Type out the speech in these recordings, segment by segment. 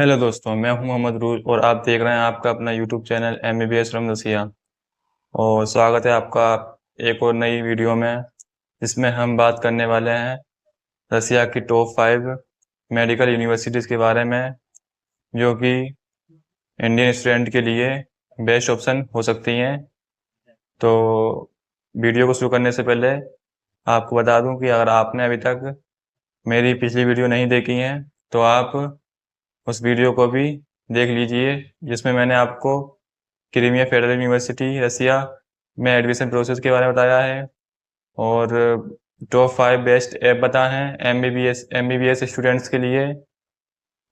Hello दोस्तों, मैं हूं मोहम्मद रूज और आप देख रहे हैं आपका अपना यूट्यूब चैनल MBBS फ्रॉम रसिया। और स्वागत है आपका एक और नई वीडियो में, जिसमें हम बात करने वाले हैं रसिया की टॉप 5 मेडिकल यूनिवर्सिटीज़ के बारे में, जो कि इंडियन स्टूडेंट के लिए बेस्ट ऑप्शन हो सकती हैं। तो वीडियो को शुरू करने से पहले आपको बता दूं कि अगर आपने अभी तक मेरी पिछली वीडियो नहीं देखी है तो आप उस वीडियो को भी देख लीजिए, जिसमें मैंने आपको क्रीमिया फेडरल यूनिवर्सिटी रसिया में एडमिशन प्रोसेस के बारे में बताया है और टॉप 5 बेस्ट ऐप बताए हैं एमबीबीएस स्टूडेंट्स के लिए।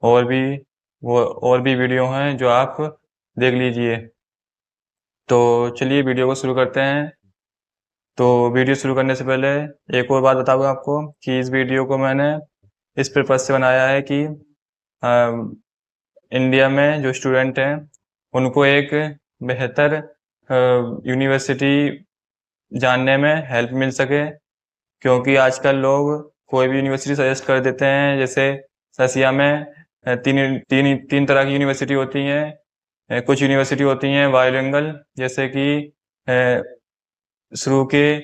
और भी और भी वीडियो हैं जो आप देख लीजिए। तो चलिए वीडियो को शुरू करते हैं। तो वीडियो शुरू करने से पहले एक और बात बताऊंगा आपको कि इस वीडियो को मैंने इस पर्पज़ से बनाया है कि इंडिया में जो स्टूडेंट हैं उनको एक बेहतर यूनिवर्सिटी जानने में हेल्प मिल सके, क्योंकि आजकल लोग कोई भी यूनिवर्सिटी सजेस्ट कर देते हैं। जैसे रसिया में तीन तीन तीन तरह की यूनिवर्सिटी होती हैं। कुछ यूनिवर्सिटी होती हैं बाइलिंगुअल, जैसे कि शुरू के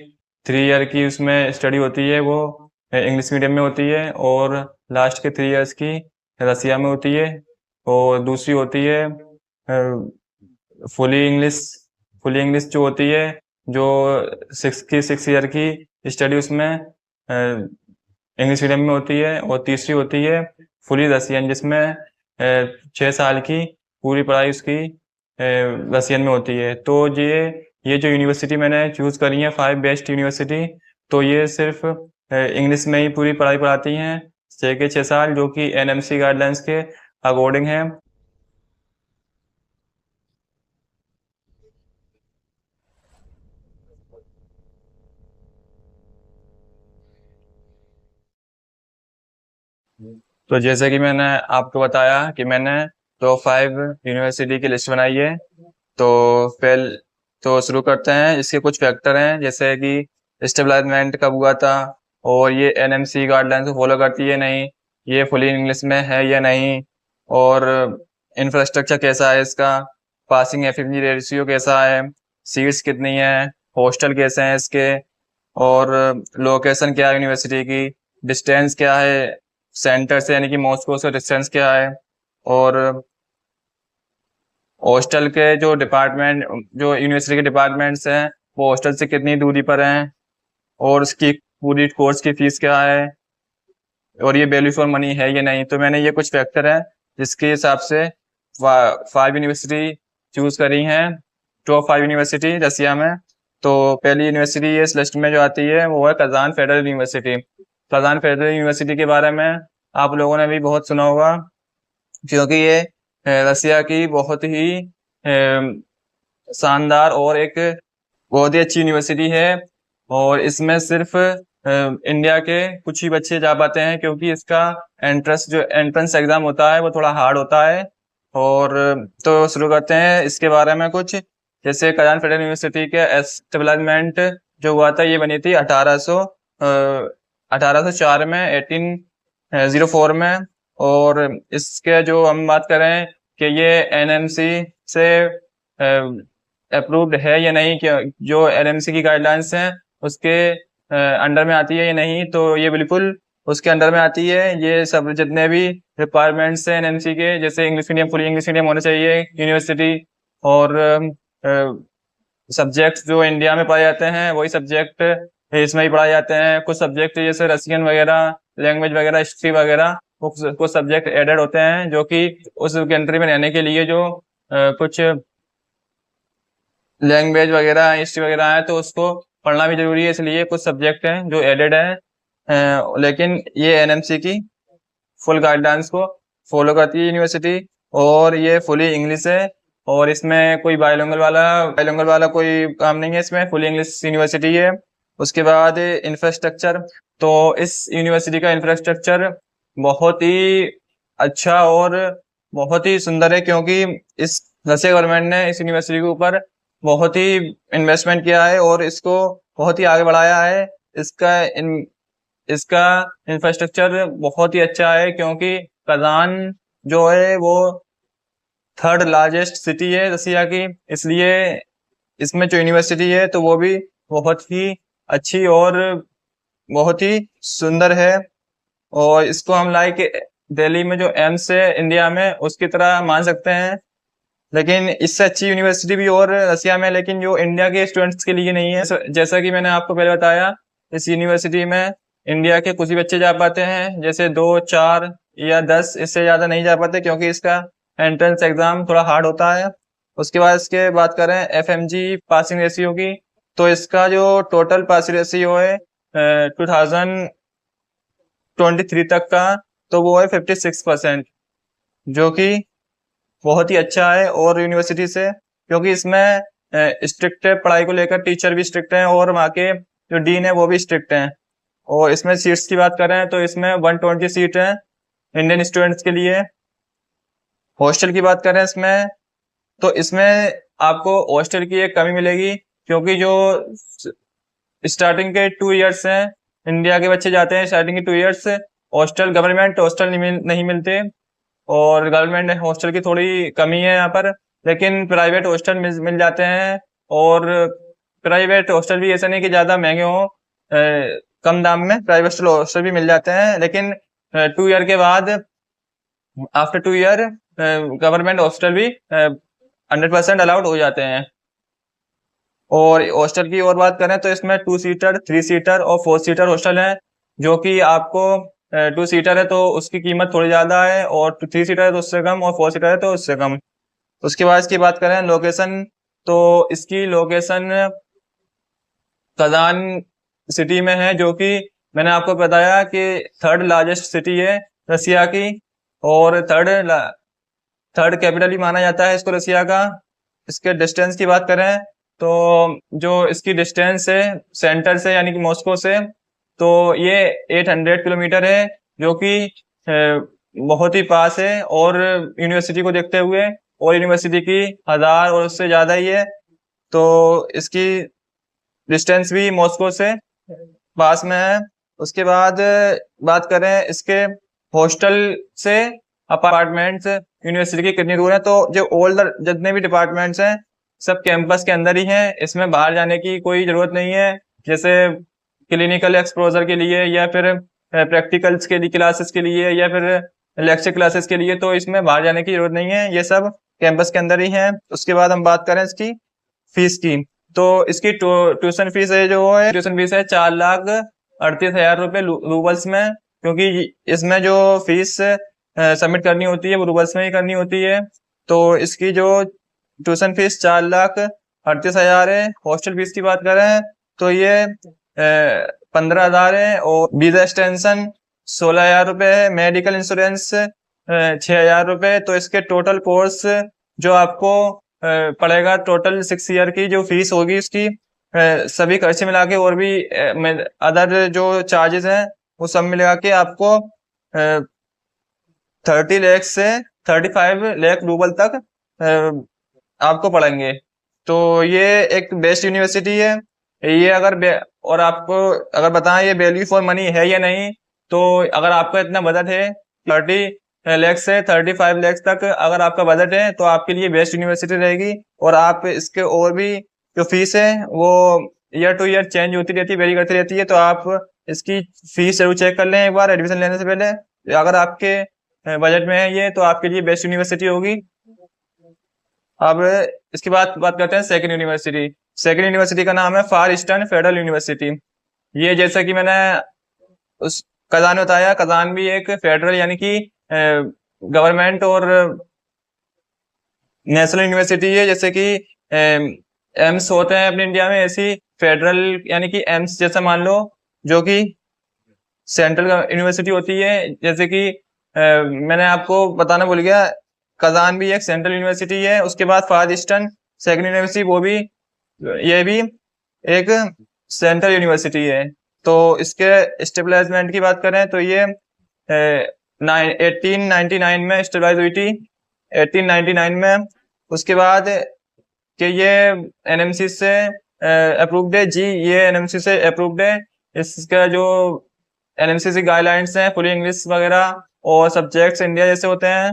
3 ईयर की उसमें स्टडी होती है वो इंग्लिश मीडियम में होती है, और लास्ट के 3 ईयर्स की रसिया में होती है। और दूसरी होती है फुली इंग्लिश। फुली इंग्लिश जो होती है, जो 6 ईयर की स्टडी उसमें इंग्लिश मीडियम में होती है। और तीसरी होती है फुली रसियन, जिसमें 6 साल की पूरी पढ़ाई उसकी रसियन में होती है। तो ये जो यूनिवर्सिटी मैंने चूज़ करी है 5 बेस्ट यूनिवर्सिटी, तो ये सिर्फ इंग्लिश में ही पूरी पढ़ाई पढ़ाती हैं 6 के 6 साल, जो कि एनएमसी गाइडलाइंस के अकॉर्डिंग है। तो जैसे कि मैंने आपको बताया कि मैंने टॉप 5 यूनिवर्सिटी की लिस्ट बनाई है। तो पहले तो शुरू करते हैं। इसके कुछ फैक्टर हैं, जैसे कि स्टेबलाइजमेंट कब हुआ था, और ये एनएमसी गाइडलाइंस को फॉलो करती है नहीं, ये फुली इंग्लिश में है या नहीं, और इंफ्रास्ट्रक्चर कैसा है इसका, पासिंग एफिनिटी रेशियो कैसा है, सीट्स कितनी है, हॉस्टल कैसे हैं इसके, और लोकेशन क्या है यूनिवर्सिटी की, डिस्टेंस क्या है सेंटर से, यानी कि मॉस्को से डिस्टेंस क्या है, और हॉस्टल के जो डिपार्टमेंट, जो यूनिवर्सिटी के डिपार्टमेंट्स हैं वो हॉस्टल से कितनी दूरी पर हैं, और उसकी पूरी कोर्स की फीस क्या है, और ये वैल्यू फॉर मनी है या नहीं। तो मैंने ये कुछ फैक्टर हैं जिसके हिसाब से 5 यूनिवर्सिटी चूज करी हैं, टॉप 5 यूनिवर्सिटी रसिया में। तो पहली यूनिवर्सिटी इस लिस्ट में जो आती है वो है Kazan federal university. Kazan federal university के बारे में आप लोगों ने भी बहुत सुना होगा, क्योंकि ये रसिया की बहुत ही शानदार और एक बहुत ही अच्छी यूनिवर्सिटी है। और इसमें सिर्फ इंडिया के कुछ ही बच्चे जा पाते हैं, क्योंकि इसका एंट्रेंस एग्जाम होता है वो थोड़ा हार्ड होता है। और तो शुरू करते हैं इसके बारे में कुछ। जैसे कजान फेडरल यूनिवर्सिटी के एस्टेब्लिशमेंट जो हुआ था, ये बनी थी 1804 में, 1804 में। और इसके जो हम बात करें कि ये एनएमसी से अप्रूव्ड है या नहीं, कि जो एनएमसी की गाइडलाइंस हैं उसके अंडर में आती है या नहीं, तो ये बिल्कुल उसके अंडर में आती है। ये सब जितने भी रिक्वायरमेंट्स हैं एनएमसी के, जैसे English medium, full English medium होना चाहिए यूनिवर्सिटी, और सब्जेक्ट्स जो इंडिया में पाए जाते हैं वही सब्जेक्ट इसमें ही पढ़ाए जाते हैं। कुछ सब्जेक्ट जैसे रशियन वगैरह, लैंग्वेज वगैरह, हिस्ट्री वगैरह, कुछ सब्जेक्ट एडेड होते हैं, जो कि उस कंट्री में रहने के लिए जो कुछ लैंग्वेज वगैरह, हिस्ट्री वगैरह है, तो उसको पढ़ना भी जरूरी है, इसलिए कुछ सब्जेक्ट हैं जो एडेड हैं। लेकिन ये एनएमसी की फुल गाइडलाइंस को फॉलो करती है यूनिवर्सिटी, और ये फुली इंग्लिश है। और इसमें कोई बायलिंगुअल वाला कोई काम नहीं है, इसमें फुली इंग्लिश यूनिवर्सिटी है। उसके बाद इंफ्रास्ट्रक्चर। तो इस यूनिवर्सिटी का इंफ्रास्ट्रक्चर बहुत ही अच्छा और बहुत ही सुंदर है, क्योंकि इस रशिया गवर्नमेंट ने इस यूनिवर्सिटी के ऊपर बहुत ही इन्वेस्टमेंट किया है और इसको बहुत ही आगे बढ़ाया है। इसका इन इसका इंफ्रास्ट्रक्चर बहुत ही अच्छा है, क्योंकि कजान जो है वो थर्ड लार्जेस्ट सिटी है रसिया की, इसलिए इसमें जो यूनिवर्सिटी है तो वो भी बहुत ही अच्छी और बहुत ही सुंदर है। और इसको हम लाइक दिल्ली में जो एम्स है इंडिया में उसकी तरह मान सकते हैं। लेकिन इससे अच्छी यूनिवर्सिटी भी और रसिया में, लेकिन जो इंडिया के स्टूडेंट्स के लिए नहीं है। जैसा कि मैंने आपको पहले बताया, इस यूनिवर्सिटी में इंडिया के कुछ ही बच्चे जा पाते हैं, जैसे 2, 4 या 10, इससे ज़्यादा नहीं जा पाते, क्योंकि इसका एंट्रेंस एग्ज़ाम थोड़ा हार्ड होता है। उसके बाद इसके बात करें FMG पासिंग रेशियो की, तो इसका जो टोटल पासिंग रेशियो है 2023 तक का, तो वो है 56%, जो कि बहुत ही अच्छा है और यूनिवर्सिटी से, क्योंकि इसमें स्ट्रिक्ट है पढ़ाई को लेकर, टीचर भी स्ट्रिक्ट हैं और वहाँ के जो डीन है वो भी स्ट्रिक्ट हैं। और इसमें सीट्स की बात करें तो इसमें 120 सीट है इंडियन स्टूडेंट्स के लिए। हॉस्टल की बात करें इसमें, तो इसमें आपको हॉस्टल की एक कमी मिलेगी, क्योंकि जो स्टार्टिंग के 2 इयर्स हैं, इंडिया के बच्चे जाते हैं स्टार्टिंग के 2 इयर्स, हॉस्टल गवर्नमेंट हॉस्टल नहीं मिलते, और गवर्नमेंट हॉस्टल की थोड़ी कमी है यहाँ पर। लेकिन प्राइवेट हॉस्टल मिल जाते हैं, और प्राइवेट हॉस्टल भी ऐसा नहीं कि ज़्यादा महंगे हों, कम दाम में प्राइवेट हॉस्टल भी मिल जाते हैं। लेकिन 2 ईयर के बाद, आफ्टर 2 ईयर, गवर्नमेंट हॉस्टल भी 100% अलाउड हो जाते हैं। और हॉस्टल की और बात करें तो इसमें 2 सीटर, 3 सीटर और 4 सीटर हॉस्टल है, जो कि आपको 2 सीटर है तो उसकी कीमत थोड़ी ज़्यादा है, और 3 सीटर है तो उससे कम, और 4 सीटर है तो उससे कम। उसके बाद इसकी बात करें लोकेशन, तो इसकी लोकेशन कजान सिटी में है, जो कि मैंने आपको बताया कि थर्ड लार्जेस्ट सिटी है रसिया की, और थर्ड कैपिटल ही माना जाता है इसको रसिया का। इसके डिस्टेंस की बात करें तो जो इसकी डिस्टेंस है सेंटर से यानी कि मॉस्को से, तो ये 800 किलोमीटर है, जो कि बहुत ही पास है। और यूनिवर्सिटी को देखते हुए, और यूनिवर्सिटी की 1000 और उससे ज़्यादा ही है, तो इसकी डिस्टेंस भी मॉस्को से पास में है। उसके बाद बात करें इसके हॉस्टल से अपार्टमेंट्स यूनिवर्सिटी की कितनी दूर है, तो जो जितने भी डिपार्टमेंट्स हैं सब कैंपस के अंदर ही हैं, इसमें बाहर जाने की कोई ज़रूरत नहीं है। जैसे क्लिनिकल एक्सपोजर के लिए, या फिर प्रैक्टिकल्स के लिए क्लासेस के लिए, या फिर लेक्चर क्लासेस के लिए, तो इसमें बाहर जाने की जरूरत नहीं है, ये सब कैंपस के अंदर ही है। उसके बाद हम बात करें इसकी फीस की, तो इसकी ट्यूशन फीस है, जो है ट्यूशन फीस है 4,38,000 रुपये रूबल्स में, क्योंकि इसमें जो फीस सबमिट करनी होती है वो रूबल्स में ही करनी होती है। तो इसकी जो ट्यूशन फीस 4,38,000 है। हॉस्टल फीस की बात करें तो ये 15,000 है, और वीजा एक्सटेंशन 16,000 रुपये है, मेडिकल इंश्योरेंस 6,000 रुपये। तो इसके टोटल कोर्स जो आपको पड़ेगा, टोटल 6 ईयर की जो फीस होगी इसकी, सभी खर्चे मिला के, और भी अदर जो चार्जेस हैं वो सब मिला के आपको 30 लाख से 35 लाख रूबल तक आपको पड़ेंगे। तो ये एक बेस्ट यूनिवर्सिटी है ये। और आपको अगर बताएं ये वैल्यू फॉर मनी है या नहीं, तो अगर आपका इतना बजट है 30 लाख से 35 लाख तक अगर आपका बजट है, तो आपके लिए बेस्ट यूनिवर्सिटी रहेगी। और आप इसके और भी जो फीस है वो ईयर टू ईयर चेंज होती रहती है, वेरी करती रहती है, तो आप इसकी फीस जरूर चेक कर लें एक बार एडमिशन लेने से पहले। अगर आपके बजट में है ये, तो आपके लिए बेस्ट यूनिवर्सिटी होगी। अब इसके बाद बात करते हैं सेकंड यूनिवर्सिटी। सेकंड यूनिवर्सिटी का नाम है फार ईस्टर्न फेडरल यूनिवर्सिटी। ये जैसा कि मैंने उस कजान बताया, कजान भी एक फेडरल यानी कि गवर्नमेंट और नेशनल यूनिवर्सिटी है। जैसे कि एम्स होते हैं अपने इंडिया में, ऐसी फेडरल यानी कि एम्स जैसा मान लो, जो कि सेंट्रल यूनिवर्सिटी होती है। जैसे कि मैंने आपको बताना भूल गया, कजान भी एक सेंट्रल यूनिवर्सिटी है। उसके बाद फार ईस्टर्न सेकंड यूनिवर्सिटी, वो भी ये भी एक सेंट्रल यूनिवर्सिटी है। तो इसके स्टेबलाइजमेंट की बात करें तो ये 1899 में स्टेबलाइज हुई थी, 1899 में। उसके बाद कि ये एनएमसी से अप्रूव्ड है जी, ये एनएमसी से अप्रूव्ड है। इसका जो एनएमसी गाइडलाइंस हैं, फुली इंग्लिश वगैरह और सब्जेक्ट्स इंडिया जैसे होते हैं,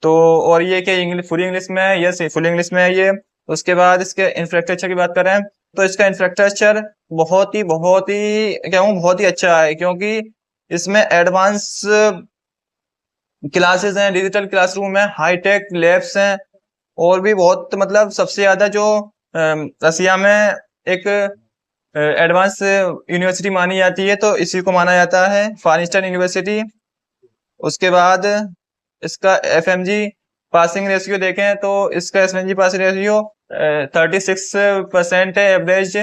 तो और ये क्या इंग्लिश फुल इंग्लिश में है? यस, फुल इंग्लिश में है ये। उसके बाद इसके इंफ्रास्ट्रक्चर की बात करें तो इसका इंफ्रास्ट्रक्चर बहुत ही क्या हूँ बहुत ही अच्छा है, क्योंकि इसमें एडवांस क्लासेस हैं, डिजिटल क्लासरूम है, हाईटेक लैब्स हैं, और भी बहुत मतलब सबसे ज्यादा जो रसिया में एक एडवांस यूनिवर्सिटी मानी जाती है तो इसी को माना जाता है, फार ईस्टर्न यूनिवर्सिटी। उसके बाद इसका एफएमजी पासिंग रेशियो देखें तो इसका एफएमजी पासिंग रेशियो 36% है एवरेज।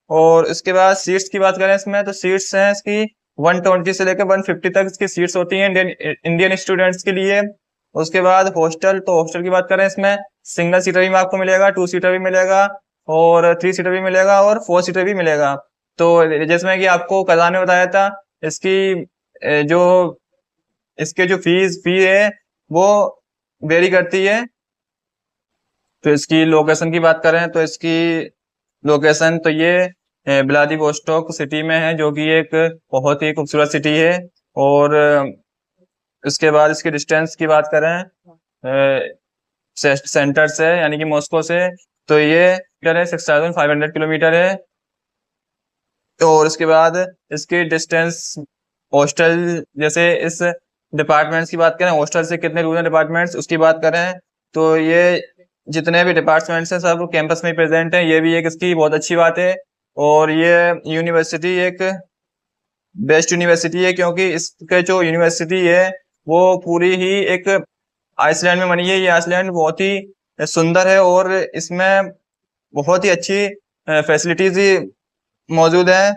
और इसके बाद सीट्स की बात करें इसमें तो सीट्स हैं इसकी 120 से लेकर 150 तक इसकी सीट्स होती हैं इंडियन स्टूडेंट्स के लिए। उसके बाद हॉस्टल, तो हॉस्टल की बात करें इसमें सिंगल सीटर भी आपको मिलेगा, 2 सीटर भी मिलेगा, और 3 सीटर भी मिलेगा, और 4 सीटर भी मिलेगा। तो जिसमें कि आपको कज़ान ने बताया था इसकी जो इसके जो फी है वो वेरी करती है। तो इसकी लोकेशन की बात करें तो इसकी लोकेशन तो ये व्लादिवोस्टोक सिटी में है, जो कि एक बहुत ही खूबसूरत सिटी है। और इसके बाद इसकी डिस्टेंस की बात करें सेंटर से यानी कि मॉस्को से, तो ये 6500 किलोमीटर है। और इसके बाद इसकी डिस्टेंस हॉस्टल, जैसे इस डिपार्टमेंट्स की बात करें, हॉस्टल से कितने दूर हैं डिपार्टमेंट्स उसकी बात करें तो ये जितने भी डिपार्टमेंट्स हैं सब कैंपस में प्रेजेंट हैं, ये भी एक इसकी बहुत अच्छी बात है। और ये यूनिवर्सिटी एक बेस्ट यूनिवर्सिटी है, क्योंकि इसके जो यूनिवर्सिटी है वो पूरी ही एक आइसलैंड में बनी है। ये आइसलैंड बहुत ही सुंदर है और इसमें बहुत ही अच्छी फैसिलिटीज मौजूद है।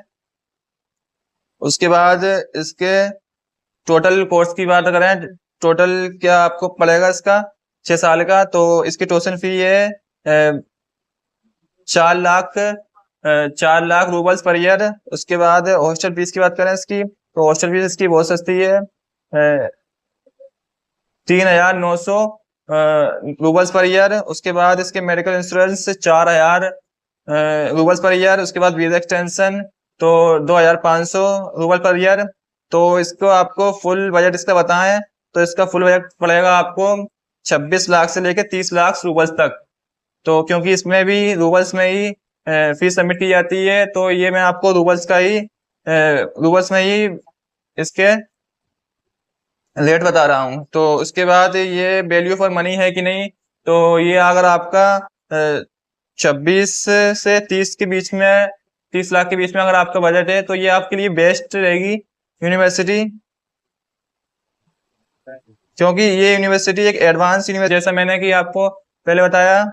उसके बाद इसके टोटल कोर्स की बात करें, टोटल क्या आपको पड़ेगा इसका 6 साल का, तो इसकी ट्यूशन फी है 4 lakh 4 lakh roubles per year. उसके बाद हॉस्टल फीस की बात करें इसकी तो हॉस्टल फीस इसकी बहुत सस्ती है, 3,900 रूबल्स पर ईयर। उसके बाद इसके medical insurance 4,000 roubles per year. उसके बाद वीजा एक्सटेंशन तो 2,500 रूबल पर ईयर। तो इसको आपको फुल बजट इसका बताएं तो इसका फुल बजट पड़ेगा आपको 26 लाख से लेकर 30 लाख रूबल्स तक। तो क्योंकि इसमें भी रूबल्स में ही फीस सबमिट की जाती है, तो ये मैं आपको रूबल्स का ही रूबल्स में ही इसके रेट बता रहा हूँ। तो उसके बाद ये वैल्यू फॉर मनी है कि नहीं, तो ये अगर आपका 26 से 30 के बीच में 30 लाख के बीच में अगर आपका बजट है तो ये आपके लिए बेस्ट रहेगी यूनिवर्सिटी, क्योंकि ये यूनिवर्सिटी एक एडवांस यूनिवर्सिटी जैसा मैंने कि आपको पहले बताया,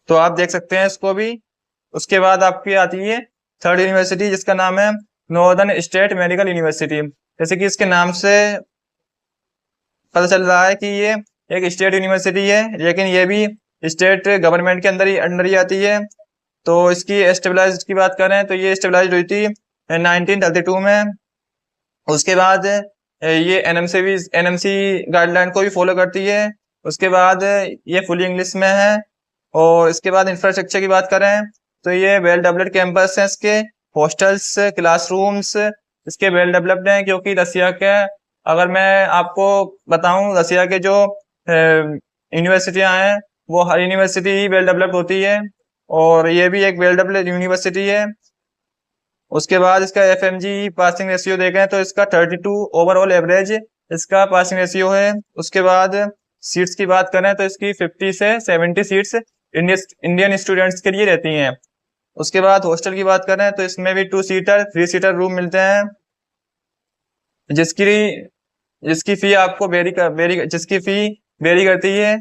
तो आप देख सकते हैं इसको भी। उसके बाद आपकी आती है थर्ड यूनिवर्सिटी जिसका नाम है नॉर्दर्न स्टेट मेडिकल यूनिवर्सिटी। जैसे कि इसके नाम से पता चल रहा है कि ये एक स्टेट यूनिवर्सिटी है, लेकिन ये भी स्टेट गवर्नमेंट के अंदर ही आती है। तो इसकी एस्टेब्लाइज की बात करें तो ये एस्टेब्लाइज हुई थी 1932 में। उसके बाद ये एनएमसी गाइडलाइन को भी फॉलो करती है। उसके बाद ये फुली इंग्लिश में है। और इसके बाद इंफ्रास्ट्रक्चर की बात करें तो ये वेल डेवलप्ड कैंपस है, इसके हॉस्टल्स क्लासरूम्स इसके वेल डेवलप्ड हैं, क्योंकि रसिया के अगर मैं आपको बताऊं रसिया के जो यूनिवर्सिटियां हैं वो हर यूनिवर्सिटी ही वेल डेवलप्ड होती है, और ये भी एक वेल डेवलप्ड यूनिवर्सिटी है। उसके बाद इसका एफएमजी पासिंग रेशियो देखें तो इसका 32 ओवरऑल एवरेज इसका पासिंग रेशियो है। उसके बाद सीट्स की बात करें तो इसकी 50 से 70 सीट्स इंडियन स्टूडेंट्स के लिए रहती हैं। उसके बाद हॉस्टल की बात करें तो इसमें भी 2 सीटर 3 सीटर रूम मिलते हैं, जिसकी जिसकी फी आपको जिसकी फी वेरी करती है।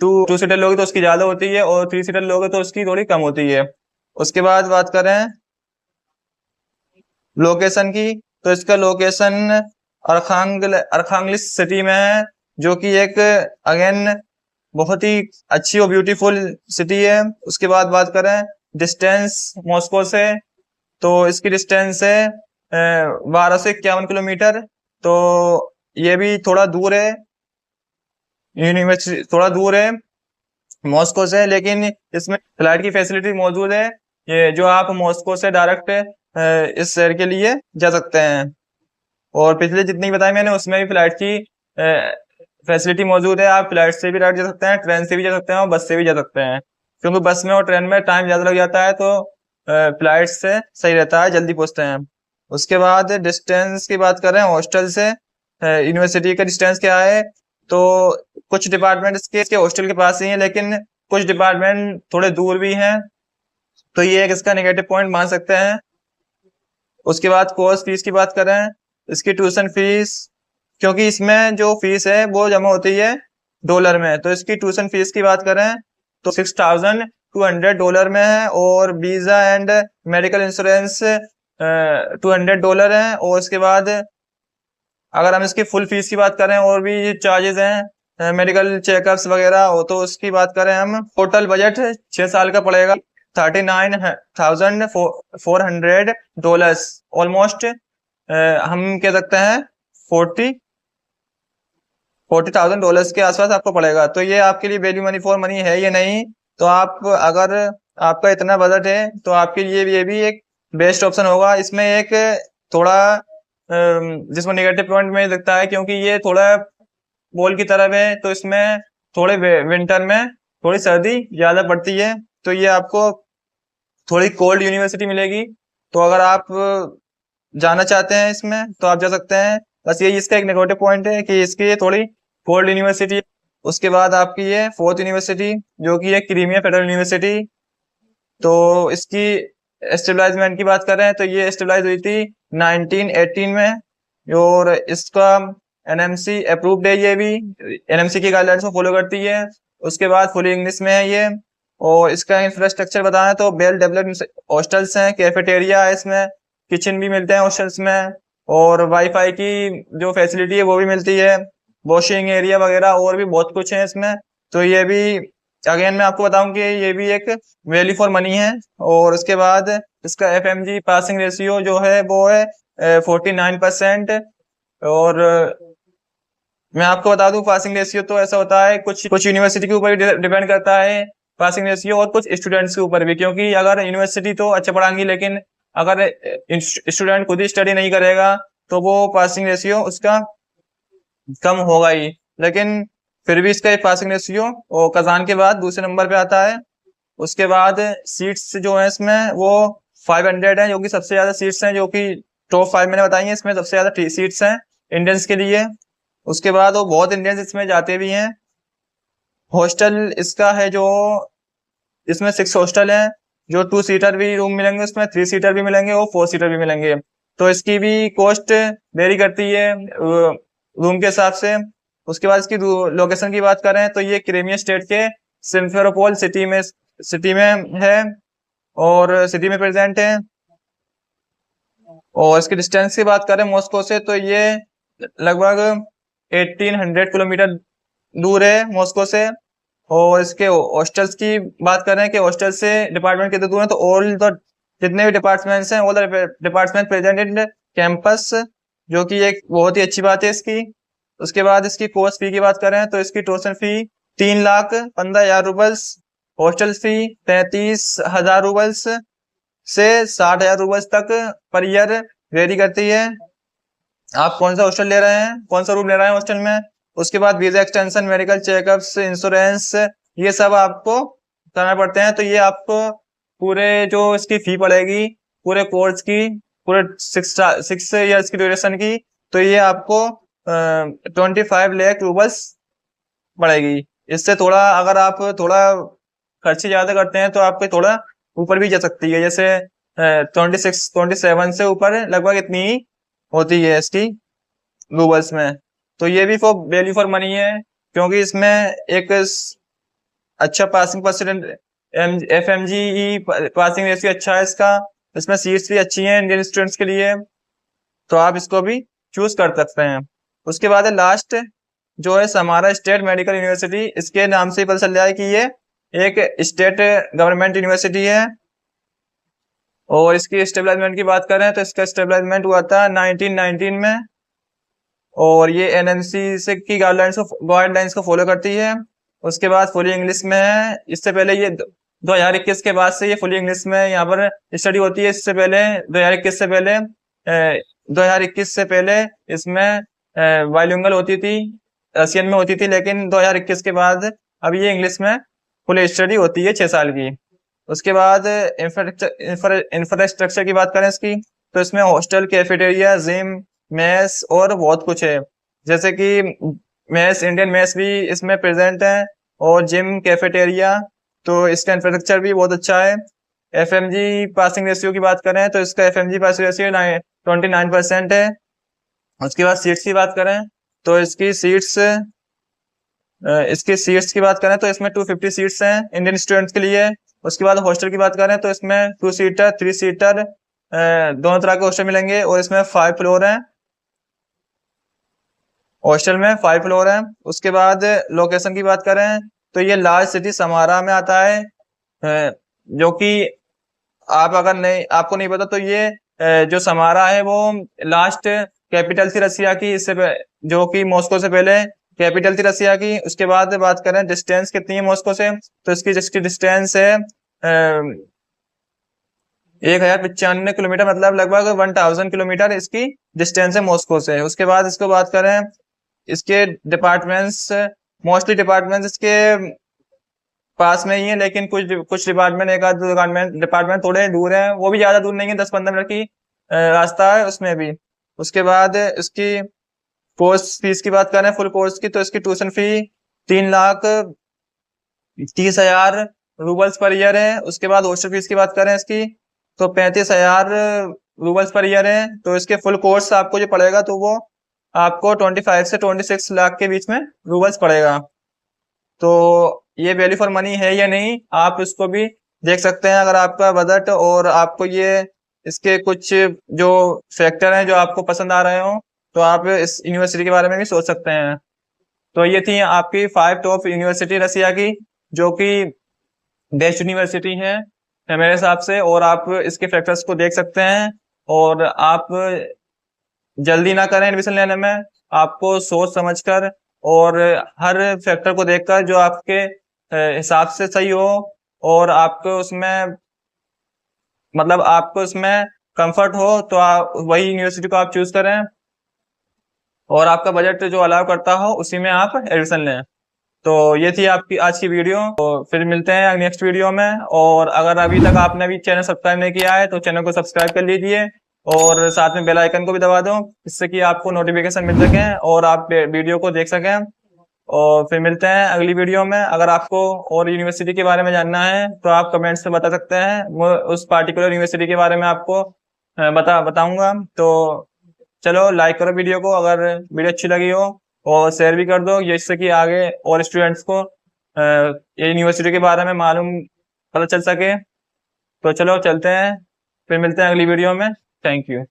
टू सीटर लोगे तो उसकी ज्यादा होती है, और 3 सीटर लोगे तो उसकी थोड़ी कम होती है। उसके बाद बात करें लोकेशन की तो इसका लोकेशन अरखांगलिस सिटी में है, जो कि एक अगेन बहुत ही अच्छी और ब्यूटीफुल सिटी है। उसके बाद बात करें डिस्टेंस मॉस्को से तो इसकी डिस्टेंस है 12 से 51 किलोमीटर। तो ये भी थोड़ा दूर है, यूनिवर्सिटी थोड़ा दूर है मॉस्को से, लेकिन इसमें फ्लाइट की फैसिलिटी मौजूद है, ये जो आप मॉस्को से डायरेक्ट इस शहर के लिए जा सकते हैं। और पिछले जितनी बताई मैंने उसमें भी फ्लाइट की फैसिलिटी मौजूद है। आप फ्लाइट से भी जा सकते हैं, ट्रेन से भी जा सकते हैं और बस से भी जा सकते हैं, क्योंकि बस में और ट्रेन में टाइम ज़्यादा लग जाता है, तो फ्लाइट से सही रहता है, जल्दी पहुँचते हैं। उसके बाद डिस्टेंस की बात करें हॉस्टल से यूनिवर्सिटी का डिस्टेंस क्या है, तो कुछ डिपार्टमेंट इसके हॉस्टल के पास ही है, लेकिन कुछ डिपार्टमेंट थोड़े दूर भी हैं, तो ये एक इसका नेगेटिव पॉइंट मान सकते हैं। उसके बाद कोर्स फीस की बात करें, इसकी ट्यूशन फीस, क्योंकि इसमें जो फीस है वो जमा होती है डॉलर में, तो इसकी ट्यूशन फीस की बात करें तो $6,200 में है, और वीजा एंड मेडिकल इंश्योरेंस $200 है। और उसके बाद अगर हम इसकी फुल फीस की बात करें और भी चार्जेस हैं मेडिकल चेकअप्स वगैरह हो, तो उसकी बात करें हम, टोटल बजट 6 साल का पड़ेगा $39,400, ऑलमोस्ट हम कह सकते हैं $40,000 के आसपास आपको पड़ेगा। तो ये आपके लिए वैल्यू मनी फॉर मनी है या नहीं, तो आप अगर आपका इतना बजट है तो आपके लिए ये भी एक बेस्ट ऑप्शन होगा। इसमें एक थोड़ा जिसमें नेगेटिव पॉइंट में लगता है, क्योंकि ये थोड़ा मॉल की तरफ है, तो इसमें थोड़े विंटर में थोड़ी सर्दी ज़्यादा पड़ती है, तो ये आपको थोड़ी कोल्ड यूनिवर्सिटी मिलेगी। तो अगर आप जाना चाहते हैं इसमें तो आप जा सकते हैं, बस यही इसका एक नेगेटिव पॉइंट है कि इसकी ये थोड़ी कोल्ड यूनिवर्सिटी। उसके बाद आपकी ये फोर्थ यूनिवर्सिटी जो कि है क्रीमिया फेडरल यूनिवर्सिटी, तो इसकी एस्टेब्लिशमेंट की बात करें तो ये एस्टेब्लाइज हुई थी 1918 में, और इसका एनएमसी अप्रूव्ड है, ये भी एनएमसी की गाइडलाइंस को फॉलो करती है। उसके बाद फुली इंग्लिश में है ये, और इसका इंफ्रास्ट्रक्चर बताएं तो वेल डेवलप्ड हॉस्टल्स हैं, कैफेटेरिया है, इसमें किचन भी मिलते हैं हॉस्टल्स में, और वाईफाई की जो फैसिलिटी है वो भी मिलती है, वॉशिंग एरिया वगैरह और भी बहुत कुछ है इसमें। तो ये भी अगेन मैं आपको बताऊं कि ये भी एक वैल्यू फॉर मनी है। और उसके बाद इसका एफएमजी पासिंग रेशियो जो है वो है 49%। और मैं आपको बता दूं पासिंग रेशियो तो ऐसा होता है, कुछ यूनिवर्सिटी के ऊपर भी डिपेंड करता है पासिंग रेशियो, और कुछ स्टूडेंट्स के ऊपर भी, क्योंकि अगर यूनिवर्सिटी तो अच्छा पढ़ाएंगी, लेकिन अगर स्टूडेंट खुद ही स्टडी नहीं करेगा तो वो पासिंग रेशियो उसका कम होगा ही। लेकिन फिर भी इसका एक पासिंग रेशियो और कजान के बाद दूसरे नंबर पे आता है। उसके बाद सीट्स जो है इसमें वो 500 है, जो कि सबसे ज्यादा सीट्स हैं, जो कि टॉप 5 मैंने बताई है, इसमें सबसे ज्यादा सीट्स हैं इंडियंस के लिए। उसके बाद वो बहुत इंडियंस इसमें जाते भी हैं। हॉस्टल इसका है जो इसमें 6 हॉस्टल हैं, जो 2 सीटर भी रूम मिलेंगे, उसमें 3 सीटर भी मिलेंगे और 4 सीटर भी मिलेंगे। तो इसकी भी कॉस्ट वेरी करती है रूम के हिसाब से। उसके बाद इसकी लोकेशन की बात करें तो ये क्रीमिया स्टेट के सिम्फेरोपोल सिटी में है, और सिटी में प्रेजेंट है। और इसकी डिस्टेंस की बात करें मॉस्को से तो ये लगभग 1800 किलोमीटर दूर है मॉस्को से। और इसके हॉस्टल्स की बात करें कि हॉस्टल से डिपार्टमेंट कितने दूर है, तो ऑल द जितने भी डिपार्टमेंट्स हैं, all the department present in campus, जो कि एक बहुत ही अच्छी बात है इसकी। उसके बाद इसकी कोर्स फी की बात करें तो इसकी ट्यूशन फी 3,15,000 रूपल्स, हॉस्टल फी 33,000 रूपल्स से 60,000 रूपल्स तक पर ईयर वेरी करती है। आप कौन सा हॉस्टल ले रहे हैं, कौन सा रूम ले रहे हैं हॉस्टल में। उसके बाद visa extension, medical checkups, insurance, ये सब आपको करना पड़ते हैं। तो ये आपको पूरे जो इसकी फी पड़ेगी पूरे कोर्स की, पूरे 6 ईयर्स की ड्यूरेशन की, तो ये आपको 25 लाख रूपल्स पड़ेगी। इससे थोड़ा अगर आप थोड़ा खर्चे ज्यादा करते हैं तो आपके थोड़ा ऊपर भी जा सकती है, जैसे 27 से ऊपर लगभग इतनी ही होती है इसकी रूबल्स में। तो ये भी फॉर वैल्यू फॉर मनी है, क्योंकि इसमें एक अच्छा passing percent FMG passing ratio अच्छा है इसका, इसमें सीट्स भी अच्छी हैं इंडियन स्टूडेंट्स के लिए, तो आप इसको भी चूज कर सकते हैं। उसके बाद है लास्ट जो है समारा स्टेट मेडिकल यूनिवर्सिटी। इसके नाम से ही पता चल रहा है कि ये एक स्टेट गवर्नमेंट यूनिवर्सिटी है। और इसकी स्टेबलाइजमेंट की बात करें तो इसका स्टेबलाइजमेंट हुआ था 1919 में, और ये एनएमसी से की गाइडलाइंस को फॉलो करती है। उसके बाद फुली इंग्लिश में है। इससे पहले ये 2021 के बाद से ये फुली इंग्लिश में यहाँ पर स्टडी होती है। इससे पहले 2021 से पहले इसमें बाइलिंगुअल होती थी रशियन में होती थी, लेकिन 2021 के बाद अब ये इंग्लिश में फुल स्टडी होती है 6 साल की। उसके बाद इंफ्रास्ट्रक्चर की बात करें इसकी, तो इसमें हॉस्टल, कैफेटेरिया, जिम, मेस और बहुत कुछ है। जैसे कि मेस, इंडियन मेस भी इसमें प्रेजेंट है, और जिम, कैफेटेरिया, तो इसका इंफ्रास्ट्रक्चर भी बहुत अच्छा है। एफएमजी पासिंग रेशियो की बात करें तो इसका एफएमजी पासिंग रेशियो 29% है। उसके बाद सीट्स की बात करें तो इसकी सीट्स की बात करें तो इसमें 250 सीट्स हैं इंडियन स्टूडेंट्स के लिए। उसके बाद हॉस्टल की बात करें तो इसमें 2 सीटर, 3 सीटर दोनों तरह के हॉस्टल मिलेंगे, और इसमें 5 फ्लोर हैं। हॉस्टल में 5 फ्लोर हैं। उसके बाद लोकेशन की बात करें तो ये लार्ज सिटी समारा में आता है, जो कि आप अगर नहीं, आपको नहीं पता तो ये जो समारा है वो लास्ट कैपिटल थी रसिया की, जो कि मॉस्को से पहले कैपिटल थी रसिया की। उसके बाद बात करें डिस्टेंस कितनी है मॉस्को से, तो इसकी डिस्टेंस है 1095 किलोमीटर, मतलब लगभग 1000 किलोमीटर इसकी डिस्टेंस है मॉस्को से। उसके बाद इसको बात करें इसके डिपार्टमेंट्स, मोस्टली डिपार्टमेंट्स इसके पास में ही है, लेकिन कुछ डिपार्टमेंट, एक आध डिपार्टमेंट थोड़े दूर है, वो भी ज्यादा दूर नहीं है, 10-15 मिनट की रास्ता है उसमें भी। उसके बाद इसकी कोर्स फीस की बात करें, फुल कोर्स की, तो इसकी tuition fee 3,30,000 roubles per year है। उसके बाद हॉस्टल फीस की बात करें इसकी तो 35,000 रूबल्स पर ईयर है। तो इसके फुल कोर्स आपको जो पड़ेगा तो वो आपको 25 से 26 लाख के बीच में रूबल्स पड़ेगा। तो ये वैल्यू फॉर मनी है या नहीं, आप इसको भी देख सकते हैं अगर आपका बजट और आपको ये इसके कुछ जो फैक्टर हैं जो आपको पसंद आ रहे हो, तो आप इस यूनिवर्सिटी के बारे में भी सोच सकते हैं। तो ये थी आपकी 5 टॉप यूनिवर्सिटी रसिया की, जो कि बेस्ट यूनिवर्सिटी है मेरे हिसाब से, और आप इसके फैक्टर्स को देख सकते हैं। और आप जल्दी ना करें एडमिशन लेने में, आपको सोच समझकर और हर फैक्टर को देखकर जो आपके हिसाब से सही हो, और आपको उसमें मतलब आपको उसमें कंफर्ट हो, तो आप वही यूनिवर्सिटी को आप चूज करें, और आपका बजट जो अलाउ करता हो उसी में आप एडमिशन लें। तो ये थी आपकी आज की वीडियो, तो फिर मिलते हैं नेक्स्ट वीडियो में। और अगर अभी तक आपने भी चैनल सब्सक्राइब नहीं किया है तो चैनल को सब्सक्राइब कर लीजिए, और साथ में बेल आइकन को भी दबा दो, इससे कि आपको नोटिफिकेशन मिल सके और आप वीडियो को देख सकें। और फिर मिलते हैं अगली वीडियो में। अगर आपको और यूनिवर्सिटी के बारे में जानना है तो आप कमेंट्स में बता सकते हैं, वो उस पार्टिकुलर यूनिवर्सिटी के बारे में आपको बताऊंगा। तो चलो लाइक करो वीडियो को अगर वीडियो अच्छी लगी हो, और शेयर भी कर दो, जिससे कि आगे और स्टूडेंट्स को ये यूनिवर्सिटी के बारे में मालूम पता चल सके। तो चलो चलते हैं, फिर मिलते हैं अगली वीडियो में। Thank you.